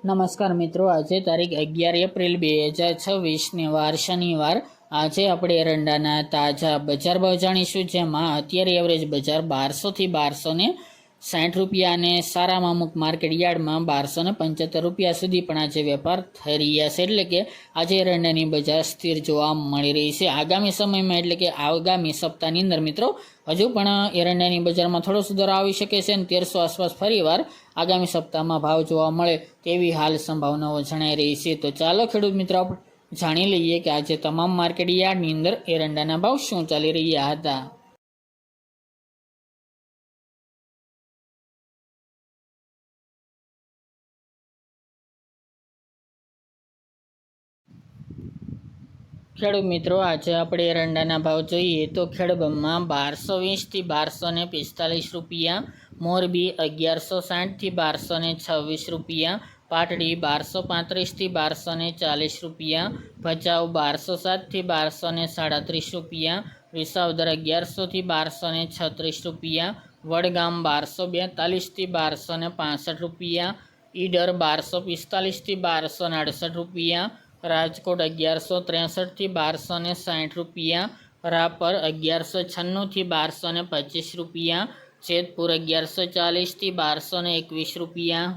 નમસ્કાર મિત્રો, આજે તારીખ 11 એપ્રિલ 2026 વાર શનિવાર। આજે આપણે એરંડાના તાજા બજાર ભાવ જાણીશું, જેમાં અત્યારે એવરેજ બજાર 1200 થી 1260 રૂપિયા અને સારામાં અમુક માર્કેટ યાર્ડમાં 1275 રૂપિયા સુધી પણ આજે વેપાર થઈ રહ્યા છે। એટલે કે આજે એરંડાની બજાર સ્થિર જોવા મળી રહી છે। આગામી સમયમાં એટલે કે આગામી સપ્તાહની અંદર મિત્રો હજુ પણ એરંડાની બજારમાં થોડો સુધારો આવી શકે છે અને 1300 આસપાસ ફરીવાર આગામી સપ્તાહમાં ભાવ જોવા મળે તેવી હાલ સંભાવનાઓ જણાઈ રહી છે। તો ચાલો ખેડૂત મિત્રો આપણે જાણી લઈએ કે આજે તમામ માર્કેટ યાર્ડની અંદર એરંડાના ભાવ શું ચાલી રહ્યા હતા। ખેડૂત મિત્રો, આજે આપણે એરંડાના ભાવ જોઈએ તો ખેડબ્રહ્મા 1220 થી 1245 રૂપિયા, મોરબી 1160 થી 1226 રૂપિયા, પાટડી 1235 થી 1240 રૂપિયા, ભચાઉ 1207 થી 1237 રૂપિયા, વિસાવદર 1100 થી 1236 રૂપિયા, વડગામ 1242 થી 1265 રૂપિયા, ઈડર 1245 થી 1268 રૂપિયા, રાજકોટ 1163 થી 1260 રૂપિયા, રાપર 1196 થી 1225 રૂપિયા, જેતપુર 1140 થી 1221 રૂપિયા,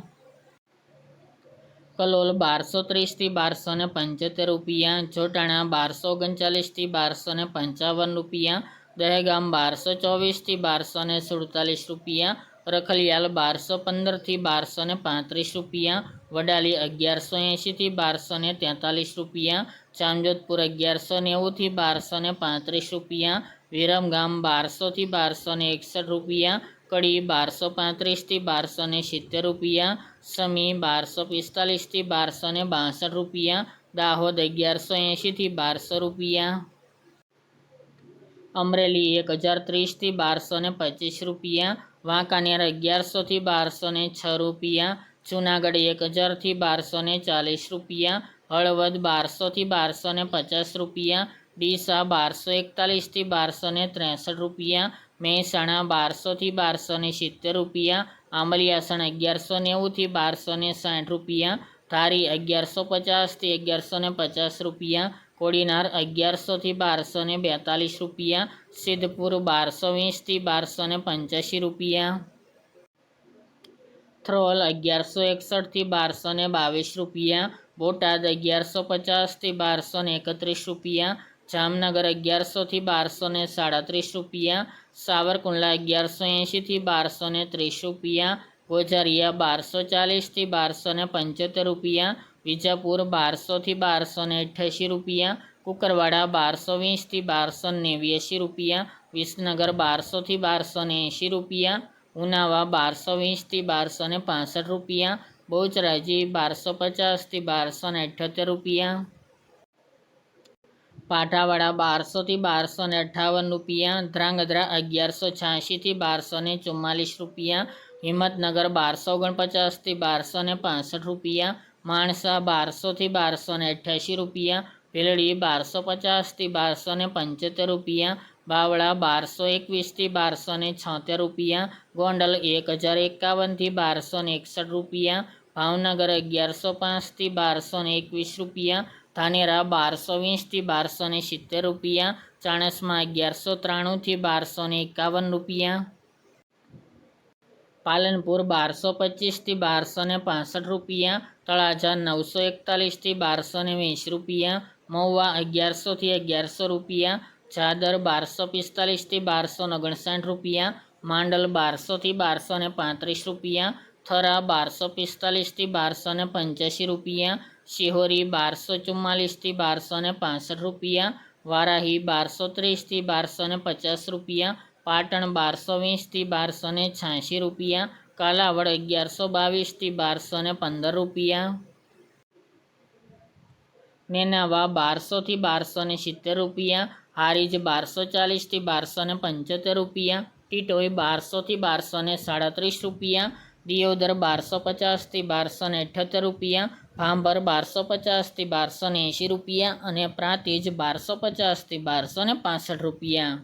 કલોલ 1230 થી 1275 રૂપિયા, જોટાણા 1239 થી 1255 રૂપિયા, દહેગામ 1224 થી 1247 રૂપિયા, રખલિયાલ 1215 થી 1235 રૂપિયા, વડાલી 1180 થી 1243 રૂપિયા, જામજોધપુર 1190 થી 1235 રૂપિયા, વિરમગામ 1200 થી 1261 રૂપિયા, કડી 1235 થી 1270 રૂપિયા, સમી 1245 થી 1262 રૂપિયા, દાહોદ 1180 થી 1200 રૂપિયા, અમરેલી 1030 થી 1225 રૂપિયા, વાંકાનેર 1100 થી 1206 રૂપિયા, જૂનાગઢ 1000 થી 1240 રૂપિયા, હળવદ 1200 થી 1250 રૂપિયા, ડીસા 1241 થી 1263 રૂપિયા, મહેસાણા 1200 થી 1270 રૂપિયા, આંબલિયાસણ 1190 થી 1260 રૂપિયા, ધારી 1150 થી 1150 રૂપિયા, કોડીનાર 1100 થી 1242 રૂપિયા, સિદ્ધપુર 1220 થી 1285 રૂપિયા, થ્રોલ 1161 થી 1222 રૂપિયા, બોટાદ 1150 થી 1231 રૂપિયા, જામનગર 1100 થી 1237 રૂપિયા, સાવરકુંડલા 1180 થી 1230 રૂપિયા, ગોઝારિયા 1240 થી 1275 રૂપિયા, વિજાપુર 1200 થી 1288 રૂપિયા, કુકરવાડા 1220 થી 1289 રૂપિયા, વિસનગર 1200 થી 1280 રૂપિયા, ઉનાવા 1220 થી 1265 રૂપિયા, બહુચરાજી 1250 થી 1278 રૂપિયા, પાઠાવાડા 1200 થી 1258 રૂપિયા, ધ્રાંગધ્રા 1186 થી 1244 રૂપિયા, હિંમતનગર 1249 થી 1265 રૂપિયા, માણસા 1200 થી 1288 રૂપિયા, ભીલડી 1250 થી 1275 રૂપિયા, બાવળા 1221 થી 1276 રૂપિયા, ગોંડલ 1051 થી 1261 રૂપિયા, ભાવનગર 1105 થી 1221 રૂપિયા, ધાનેરા 1220 થી 1270 રૂપિયા, ચાણસ્મા 1193 થી 1251 રૂપિયા, પાલનપુર 1225 થી 1265 રૂપિયા, તળાજા 941 થી 1220 રૂપિયા, મહુવા 1100 થી 1100 રૂપિયા, જાદર 1245 થી 1259 રૂપિયા, માંડલ 1200 થી 1235 રૂપિયા, થરા 1245 થી 1285 રૂપિયા, શિહોરી 1244 થી 1265 રૂપિયા, વારાહી 1230 થી 1250 રૂપિયા, પાટણ 1220 થી 1286 રૂપિયા, કાલાવડ 1122 થી 1215 રૂપિયા, નેનાવા 1200 થી 1270 રૂપિયા, હારીજ 1240 થી 1275 રૂપિયા, ટીટોઈ 1200 થી 1237 રૂપિયા, દિયોદર 1250 થી 1278 રૂપિયા, ભાંભર 1250 થી 1280 રૂપિયા અને પ્રાંતિજ 1250 થી 1265 રૂપિયા।